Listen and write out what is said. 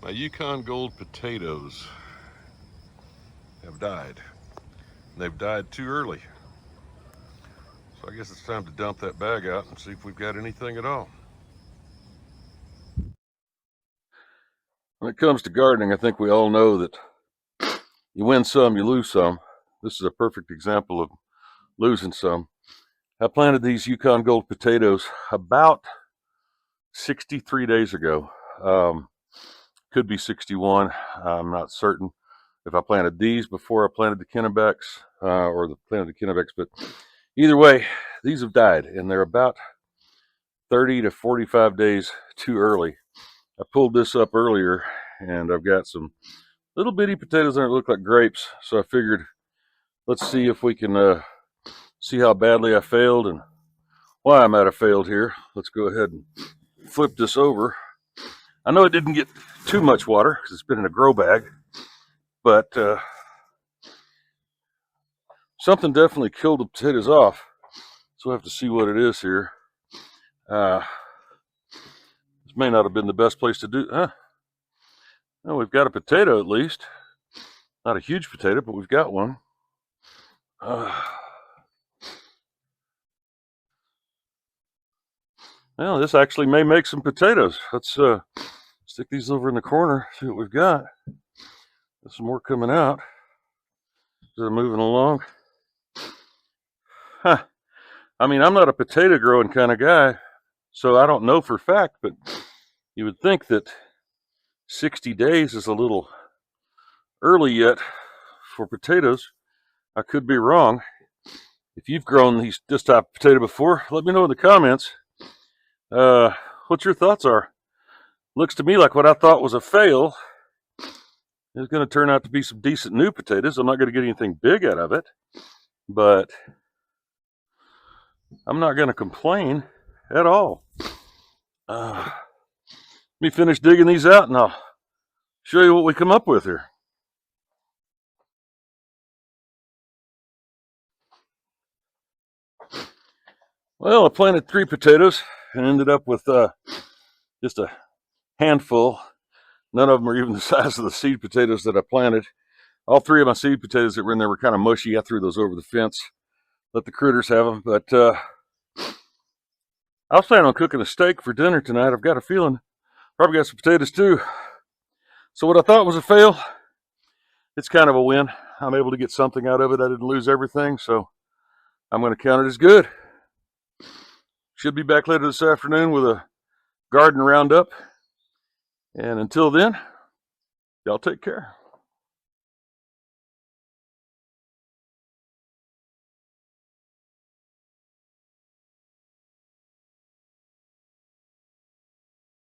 My Yukon Gold potatoes have died. They've died too early. So I guess it's time to dump that bag out and see if we've got anything at all. When it comes to gardening, I think we all know that you win some, you lose some. This is a perfect example of losing some. I planted these Yukon Gold potatoes about 63 days ago. Could be 61. I'm not certain if I planted these before I planted the Kennebecks or planted the Kennebecks, but either way, these have died and they're about 30 to 45 days too early. I pulled this up earlier and I've got some little bitty potatoes that look like grapes, so I figured let's see if we can see how badly I failed and why I might have failed here. Let's go ahead and flip this over. I know it didn't get too much water because it's been in a grow bag, but something definitely killed the potatoes off, so we'll have to see what it is here. This may not have been the best place to do. No, we've got a potato at least. Not a huge potato, but we've got one. Well, this actually may make some potatoes. Let's stick these over in the corner, see what we've got. There's some more coming out. They're moving along. Huh. I mean, I'm not a potato growing kind of guy, so I don't know for a fact, but you would think that 60 days is a little early yet for potatoes. I could be wrong. If you've grown this type of potato before, let me know in the comments what your thoughts are. Looks to me like what I thought was a fail is going to turn out to be some decent new potatoes. I'm not going to get anything big out of it, but I'm not going to complain at all. Let me finish digging these out and I'll show you what we come up with here. Well, I planted 3 potatoes and ended up with just a handful. None of them are even the size of the seed potatoes that I planted. All 3 of my seed potatoes that were in there were kind of mushy. I threw those over the fence, let the critters have them. But I was planning on cooking a steak for dinner tonight. I've got a feeling probably got some potatoes too. So what I thought was a fail, it's kind of a win. I'm able to get something out of it. I didn't lose everything, so I'm going to count it as good. Should be back later this afternoon with a garden roundup. And until then, y'all take care.